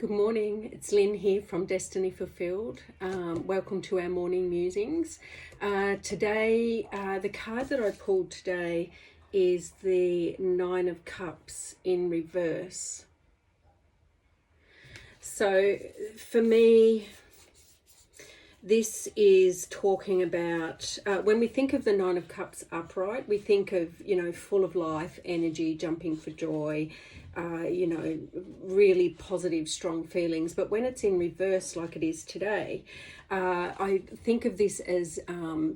Good morning, it's Lynn here from Destiny Fulfilled. Welcome to our morning musings. Today, the card that I pulled today is the Nine of Cups in reverse. So for me, this is talking about, when we think of the Nine of Cups upright, we think of, full of life, energy, jumping for joy, really positive, strong feelings. But when it's in reverse, like it is today, I think of this as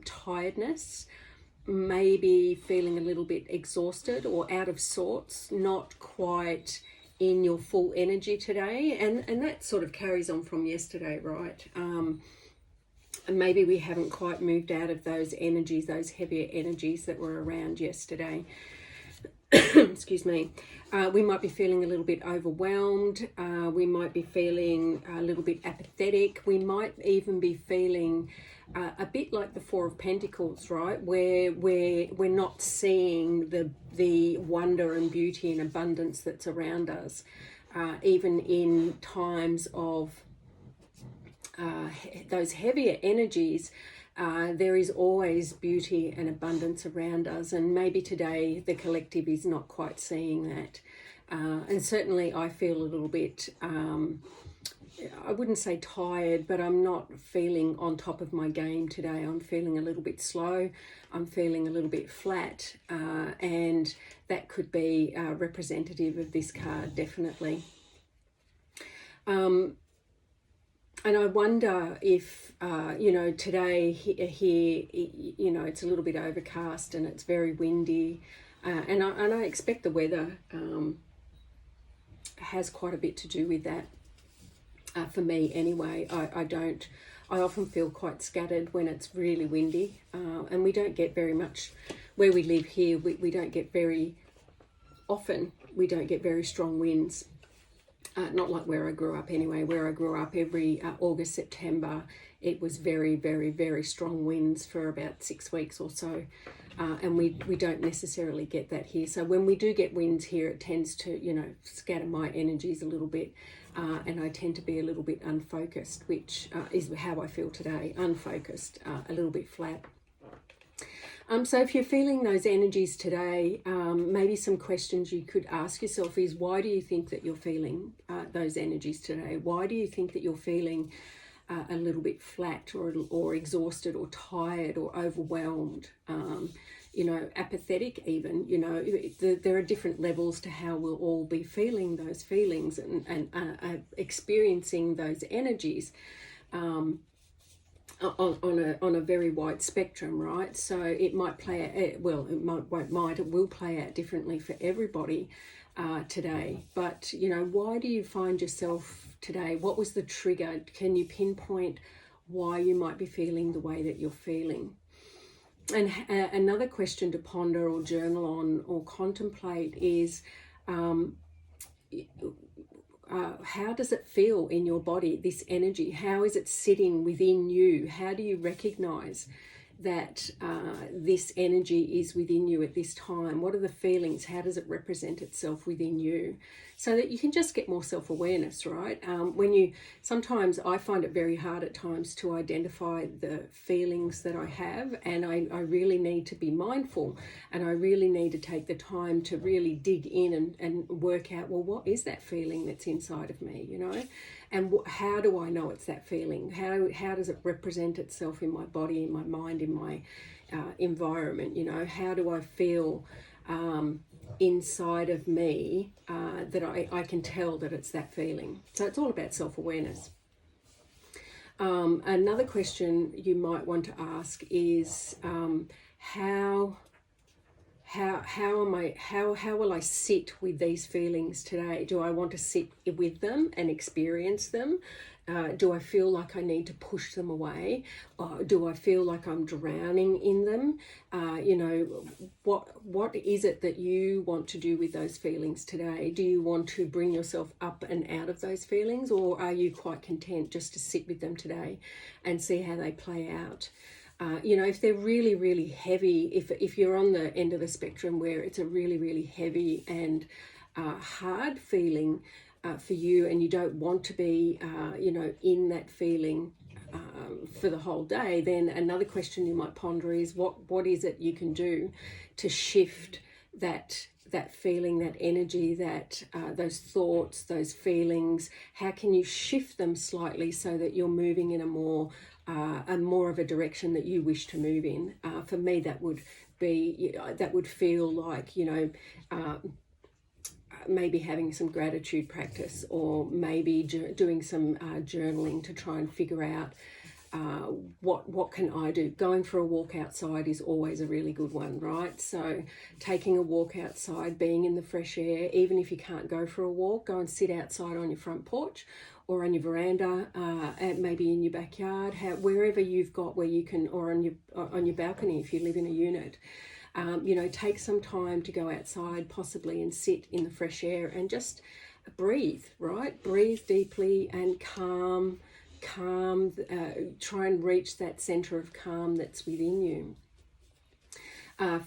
tiredness, maybe feeling a little bit exhausted or out of sorts, not quite in your full energy today. And that sort of carries on from yesterday, right? And maybe we haven't quite moved out of those energies, those heavier energies that were around yesterday. Excuse me. We might be feeling a little bit overwhelmed. We might be feeling a little bit apathetic. We might even be feeling a bit like the Four of Pentacles, right? Where we're not seeing the wonder and beauty and abundance that's around us, even in times of those heavier energies. There is always beauty and abundance around us, and maybe today the collective is not quite seeing that. And certainly I feel a little bit, I wouldn't say tired, but I'm not feeling on top of my game today. I'm feeling a little bit slow. I'm feeling a little bit flat, and that could be representative of this card, definitely. And I wonder if, today here, it's a little bit overcast and it's very windy. And I expect the weather has quite a bit to do with that. For me anyway, I often feel quite scattered when it's really windy. And we don't get very much, where we live here, we don't get very strong winds. Not like where I grew up anyway. Where I grew up, every August, September, it was very, very, very strong winds for about 6 weeks or so. And we don't necessarily get that here. So when we do get winds here, it tends to, scatter my energies a little bit. And I tend to be a little bit unfocused, which is how I feel today, unfocused, a little bit flat. So if you're feeling those energies today, maybe some questions you could ask yourself is, why do you think that you're feeling those energies today? Why do you think that you're feeling a little bit flat or exhausted or tired or overwhelmed, apathetic even? There are different levels to how we'll all be feeling those feelings and experiencing those energies. On a very wide spectrum, right? So it might play out, it will play out differently for everybody today. But why do you find yourself today? What was the trigger? Can you pinpoint why you might be feeling the way that you're feeling? And another question to ponder or journal on or contemplate is, how does it feel in your body, this energy? How is it sitting within you? How do you recognize that this energy is within you at this time? What are the feelings? How does it represent itself within you? So that you can just get more self-awareness, right? Sometimes I find it very hard at times to identify the feelings that I have, and I really need to be mindful, and I really need to take the time to really dig in and work out, well, what is that feeling that's inside of me, And how do I know it's that feeling? How does it represent itself in my body, in my mind, in my environment? How do I feel inside of me that I can tell that it's that feeling? So it's all about self-awareness. Another question you might want to ask is, how will I sit with these feelings today? Do I want to sit with them and experience them? Do I feel like I need to push them away? Do I feel like I'm drowning in them? What is it that you want to do with those feelings today? Do you want to bring yourself up and out of those feelings, or are you quite content just to sit with them today and see how they play out? If they're really, really heavy, if you're on the end of the spectrum where it's a really, really heavy and hard feeling, for you, and you don't want to be, in that feeling for the whole day, then another question you might ponder is what is it you can do to shift that feeling, that energy, that those thoughts, those feelings. How can you shift them slightly so that you're moving in a more of a direction that you wish to move in? For me, that would feel like, maybe having some gratitude practice, or maybe doing some journaling to try and figure out what can I do. Going for a walk outside is always a really good one, right? So taking a walk outside, being in the fresh air, even if you can't go for a walk, go and sit outside on your front porch or on your veranda, maybe in your backyard, wherever you've got where you can, or on your balcony if you live in a unit. Take some time to go outside possibly and sit in the fresh air and just breathe, right? Breathe deeply and calm, try and reach that center of calm that's within you.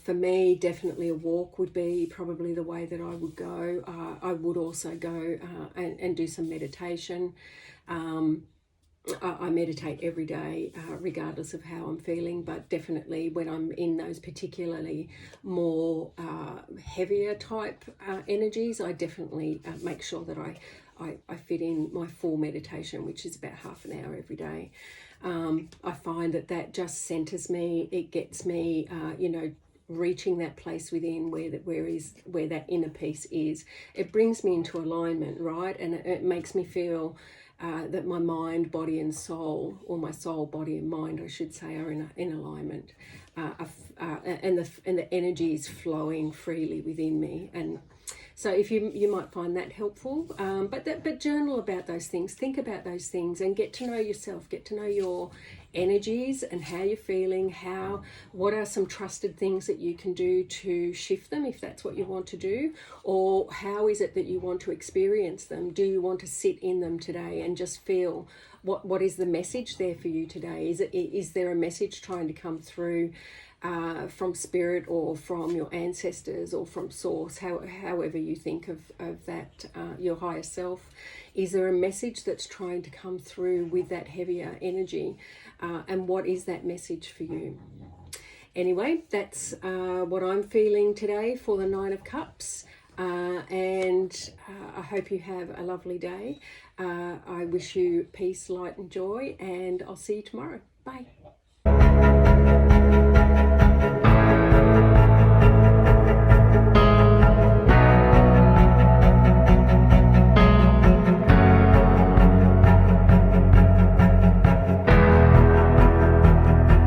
For me, definitely a walk would be probably the way that I would go. I would also go and do some meditation. I meditate every day, regardless of how I'm feeling, but definitely when I'm in those particularly more heavier type energies, I definitely make sure that I fit in my full meditation, which is about half an hour every day. I find that just centers me. It gets me, reaching that place within where that inner peace is. It brings me into alignment, right? And it makes me feel that my mind, body and soul, or my soul, body and mind, I should say, are in alignment, and the energy is flowing freely within me. And so if you might find that helpful, but journal about those things, think about those things, and get to know yourself, get to know your energies and how you're feeling. What are some trusted things that you can do to shift them if that's what you want to do, or how is it that you want to experience them? Do you want to sit in them today and just feel what is the message there for you today? Is there a message trying to come through from spirit, or from your ancestors, or from source, however you think of that, your higher self? Is there a message that's trying to come through with that heavier energy, and what is that message for you? Anyway, that's what I'm feeling today for the Nine of Cups, and I hope you have a lovely day. I wish you peace, light and joy, and I'll see you tomorrow. Bye.